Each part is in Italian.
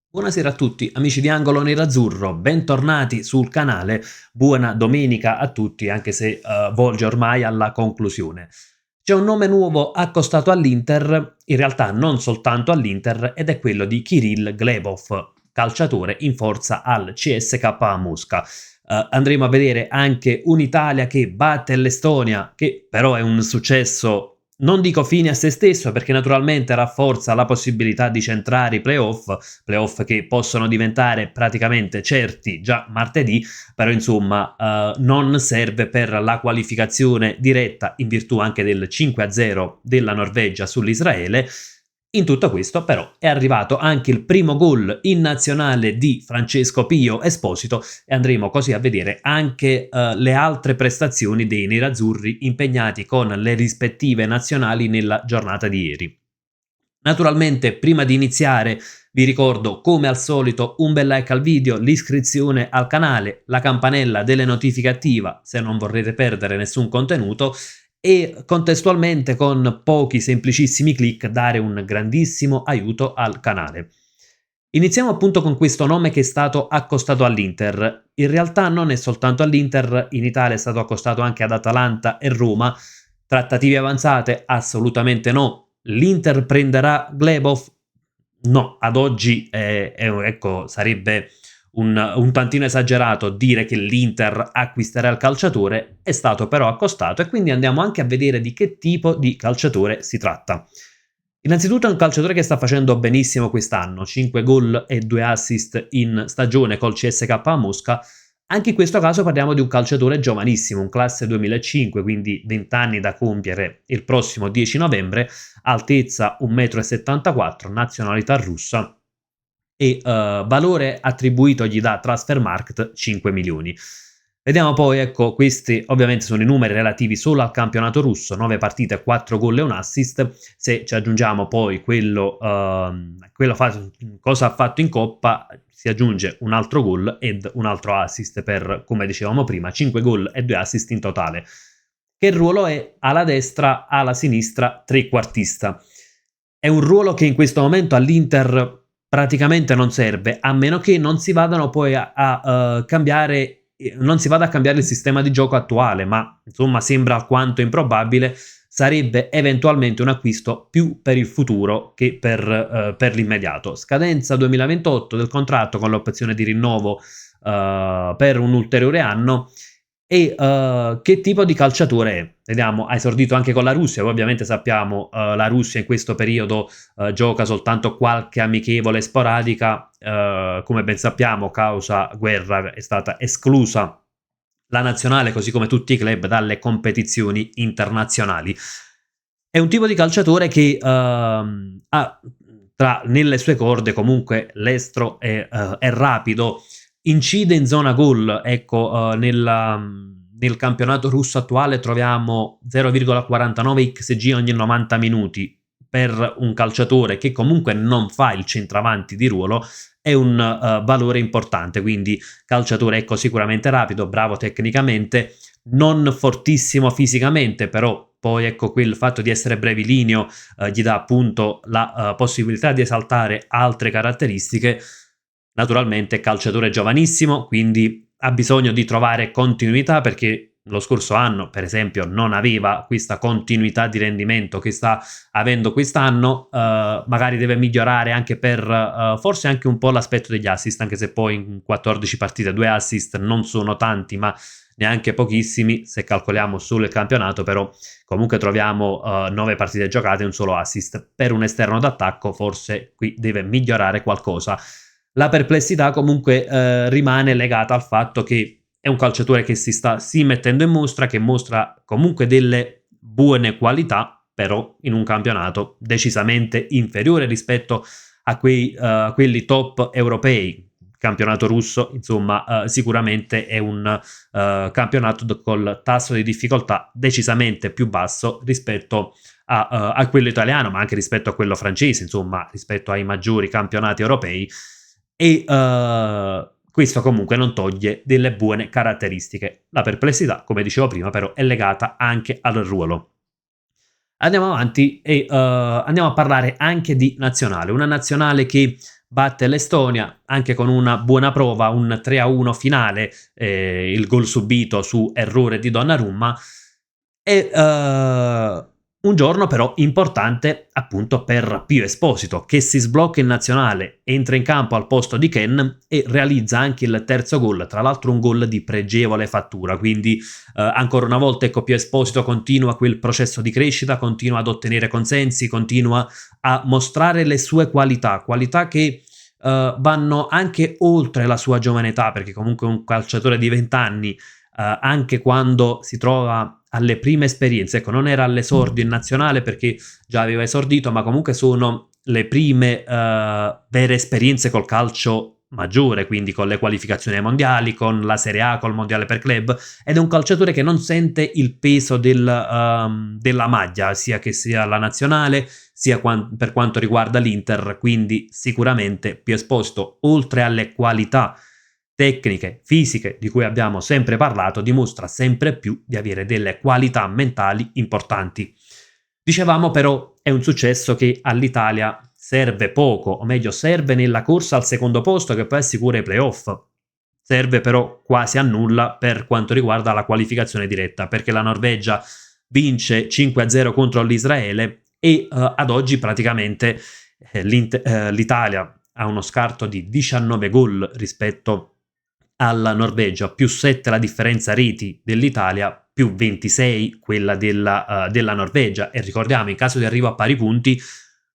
Buonasera a tutti, amici di Angolo Nerazzurro, bentornati sul canale. Buona domenica a tutti, anche se volge ormai alla conclusione. C'è un nome nuovo accostato all'Inter, in realtà non soltanto all'Inter, ed è quello di Kirill Glebov, calciatore in forza al CSKA Mosca. Andremo a vedere anche un'Italia che batte l'Estonia, che però è un successo, non dico fine a se stesso, perché naturalmente rafforza la possibilità di centrare i playoff che possono diventare praticamente certi già martedì, però insomma non serve per la qualificazione diretta in virtù anche del 5-0 della Norvegia sull'Israele. In tutto questo però è arrivato anche il primo gol in nazionale di Francesco Pio Esposito e andremo così a vedere anche le altre prestazioni dei nerazzurri impegnati con le rispettive nazionali nella giornata di ieri. Naturalmente, prima di iniziare, vi ricordo come al solito un bel like al video, l'iscrizione al canale, la campanella delle notifiche attiva se non vorrete perdere nessun contenuto e contestualmente con pochi semplicissimi click dare un grandissimo aiuto al canale. Iniziamo appunto con questo nome che è stato accostato all'Inter. In realtà non è soltanto all'Inter, in Italia è stato accostato anche ad Atalanta e Roma. Trattative avanzate? Assolutamente no. L'Inter prenderà Glebov? No, ad oggi ecco, sarebbe un tantino esagerato dire che l'Inter acquisterà il calciatore, è stato però accostato e quindi andiamo anche a vedere di che tipo di calciatore si tratta. Innanzitutto è un calciatore che sta facendo benissimo quest'anno, 5 gol e 2 assist in stagione col CSKA Mosca. Anche in questo caso parliamo di un calciatore giovanissimo, un classe 2005, quindi 20 anni da compiere il prossimo 10 novembre, altezza 1,74 m, nazionalità russa e valore attribuito gli da Transfermarkt 5 milioni. Vediamo poi, ecco, questi ovviamente sono i numeri relativi solo al campionato russo, 9 partite, 4 gol e un assist. Se ci aggiungiamo poi cosa ha fatto in Coppa, si aggiunge un altro gol ed un altro assist per, come dicevamo prima, 5 gol e 2 assist in totale. Che ruolo è? Alla destra, alla sinistra, trequartista. È un ruolo che in questo momento all'Inter praticamente non serve, a meno che non si vadano poi a cambiare non si vada a cambiare il sistema di gioco attuale, ma insomma sembra alquanto improbabile. Sarebbe eventualmente un acquisto più per il futuro che per l'immediato. Scadenza 2028 del contratto con l'opzione di rinnovo per un ulteriore anno. E che tipo di calciatore è? Vediamo, ha esordito anche con la Russia, poi ovviamente sappiamo la Russia in questo periodo gioca soltanto qualche amichevole sporadica, come ben sappiamo causa guerra è stata esclusa la nazionale così come tutti i club dalle competizioni internazionali. È un tipo di calciatore che ha nelle sue corde comunque l'estro è rapido, incide in zona gol, ecco, nel campionato russo attuale troviamo 0,49 xg ogni 90 minuti per un calciatore che comunque non fa il centravanti di ruolo, è un valore importante, quindi calciatore ecco sicuramente rapido, bravo tecnicamente, non fortissimo fisicamente, però poi ecco quel fatto di essere brevilineo gli dà appunto la possibilità di esaltare altre caratteristiche. Naturalmente calciatore giovanissimo, quindi ha bisogno di trovare continuità perché lo scorso anno, per esempio, non aveva questa continuità di rendimento che sta avendo quest'anno, magari deve migliorare anche per forse anche un po' l'aspetto degli assist, anche se poi in 14 partite 2 assist non sono tanti, ma neanche pochissimi se calcoliamo solo il campionato, però comunque troviamo 9 partite giocate e un solo assist. Per un esterno d'attacco forse qui deve migliorare qualcosa. La perplessità comunque rimane legata al fatto che è un calciatore che si sta mettendo in mostra, che mostra comunque delle buone qualità, però in un campionato decisamente inferiore rispetto a quelli top europei. Campionato russo, insomma, sicuramente è un campionato col tasso di difficoltà decisamente più basso rispetto a quello italiano, ma anche rispetto a quello francese, insomma, rispetto ai maggiori campionati europei. E questo comunque non toglie delle buone caratteristiche. La perplessità, come dicevo prima, però è legata anche al ruolo. Andiamo avanti e andiamo a parlare anche di nazionale, una nazionale che batte l'Estonia anche con una buona prova, un 3-1 finale, il gol subito su errore di Donnarumma. E un giorno però importante appunto per Pio Esposito, che si sblocca in nazionale, entra in campo al posto di Ken e realizza anche il terzo gol, tra l'altro un gol di pregevole fattura, quindi ancora una volta ecco, Pio Esposito continua quel processo di crescita, continua ad ottenere consensi, continua a mostrare le sue qualità che vanno anche oltre la sua giovane età, perché comunque un calciatore di 20 anni, anche quando si trova alle prime esperienze, ecco, non era all'esordio in nazionale perché già aveva esordito, ma comunque sono le prime vere esperienze col calcio maggiore, quindi con le qualificazioni ai mondiali, con la Serie A, col mondiale per club, ed è un calciatore che non sente il peso della maglia, sia che sia la nazionale, sia per quanto riguarda l'Inter, quindi sicuramente Pio Esposito, oltre alle qualità tecniche, fisiche di cui abbiamo sempre parlato, dimostra sempre più di avere delle qualità mentali importanti. Dicevamo però è un successo che all'Italia serve poco, o meglio serve nella corsa al secondo posto che poi assicura i playoff. Serve però quasi a nulla per quanto riguarda la qualificazione diretta, perché la Norvegia vince 5-0 contro l'Israele e ad oggi praticamente l'Italia ha uno scarto di 19 gol rispetto alla Norvegia, più 7 la differenza reti dell'Italia, più 26 quella della Norvegia, e ricordiamo in caso di arrivo a pari punti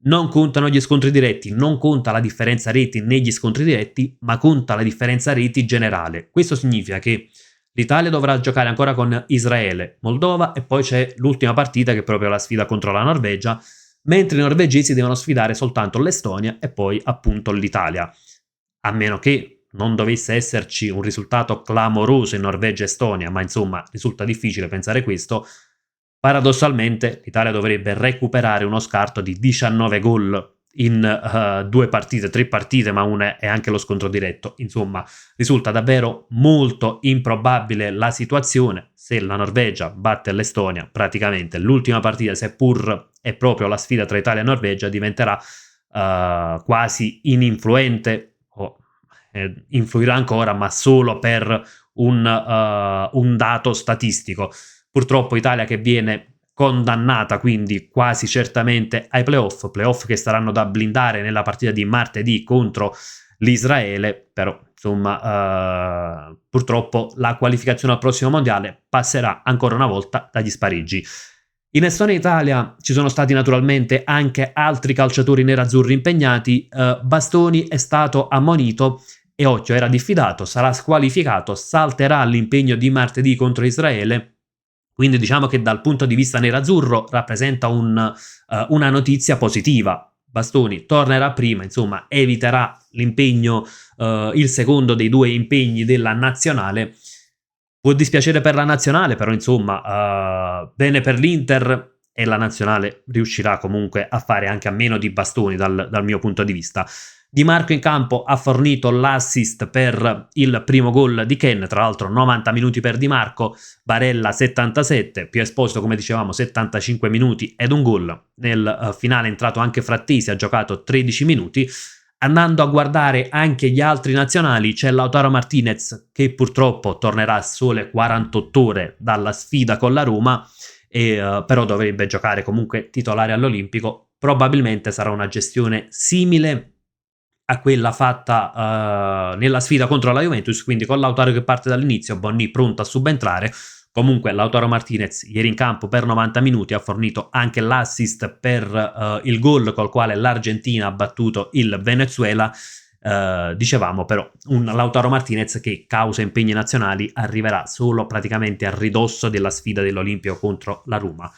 non contano gli scontri diretti, non conta la differenza reti negli scontri diretti, ma conta la differenza reti generale. Questo significa che l'Italia dovrà giocare ancora con Israele, Moldova e poi c'è l'ultima partita che è proprio la sfida contro la Norvegia, mentre i norvegesi devono sfidare soltanto l'Estonia e poi appunto l'Italia. A meno che non dovesse esserci un risultato clamoroso in Norvegia-Estonia, ma insomma risulta difficile pensare questo, paradossalmente l'Italia dovrebbe recuperare uno scarto di 19 gol in 2 partite, 3 partite, ma una è anche lo scontro diretto. Insomma, risulta davvero molto improbabile la situazione. Se la Norvegia batte l'Estonia, praticamente l'ultima partita, seppur è proprio la sfida tra Italia e Norvegia, diventerà quasi ininfluente, influirà ancora, ma solo per un dato statistico. Purtroppo Italia che viene condannata quindi quasi certamente ai playoff che saranno da blindare nella partita di martedì contro l'Israele, però insomma purtroppo la qualificazione al prossimo mondiale passerà ancora una volta dagli spareggi. In Estonia e Italia ci sono stati naturalmente anche altri calciatori nerazzurri impegnati. Bastoni è stato ammonito e occhio, era diffidato, sarà squalificato, salterà l'impegno di martedì contro Israele. Quindi diciamo che dal punto di vista nerazzurro rappresenta una notizia positiva. Bastoni tornerà prima, insomma eviterà l'impegno, il secondo dei 2 impegni della nazionale. Può dispiacere per la nazionale, però insomma bene per l'Inter, e la nazionale riuscirà comunque a fare anche a meno di Bastoni dal mio punto di vista. Di Marco in campo ha fornito l'assist per il primo gol di Ken, tra l'altro 90 minuti per Di Marco, Barella 77, Pio Esposito come dicevamo 75 minuti ed un gol. Nel finale è entrato anche Frattesi, ha giocato 13 minuti. Andando a guardare anche gli altri nazionali c'è Lautaro Martinez che purtroppo tornerà a sole 48 ore dalla sfida con la Roma, però dovrebbe giocare comunque titolare all'Olimpico. Probabilmente sarà una gestione simile a quella fatta nella sfida contro la Juventus, quindi con Lautaro che parte dall'inizio, Bonni pronto a subentrare. Comunque Lautaro Martinez ieri in campo per 90 minuti ha fornito anche l'assist per il gol col quale l'Argentina ha battuto il Venezuela. Dicevamo però un Lautaro Martinez che causa impegni nazionali arriverà solo praticamente a ridosso della sfida dell'Olimpio contro la Roma.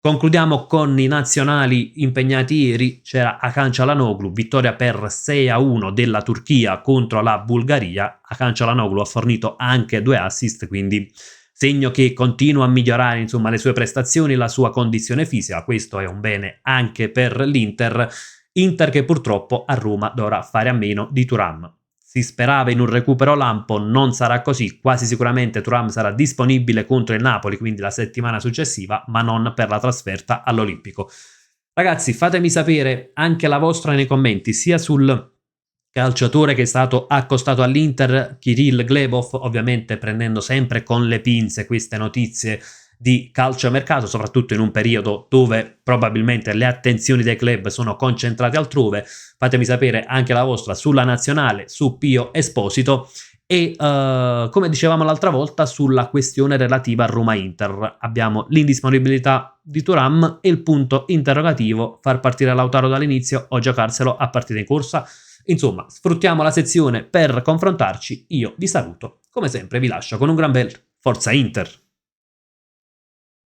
Concludiamo con i nazionali impegnati ieri. C'era Hakan Çalhanoğlu, vittoria per 6-1 della Turchia contro la Bulgaria. Hakan Çalhanoğlu ha fornito anche 2 assist, quindi segno che continua a migliorare insomma le sue prestazioni, la sua condizione fisica. Questo è un bene anche per l'Inter che purtroppo a Roma dovrà fare a meno di Thuram. Si sperava in un recupero lampo, non sarà così, quasi sicuramente Thuram sarà disponibile contro il Napoli, quindi la settimana successiva, ma non per la trasferta all'Olimpico. Ragazzi, fatemi sapere anche la vostra nei commenti, sia sul calciatore che è stato accostato all'Inter, Kirill Glebov, ovviamente prendendo sempre con le pinze queste notizie di calciomercato, soprattutto in un periodo dove probabilmente le attenzioni dei club sono concentrate altrove. Fatemi sapere anche la vostra sulla nazionale, su Pio Esposito e come dicevamo l'altra volta sulla questione relativa a Roma-Inter. Abbiamo l'indisponibilità di Thuram e il punto interrogativo: far partire Lautaro dall'inizio o giocarselo a partita in corsa. Insomma, sfruttiamo la sezione per confrontarci. Io vi saluto, come sempre vi lascio con un gran bel Forza Inter.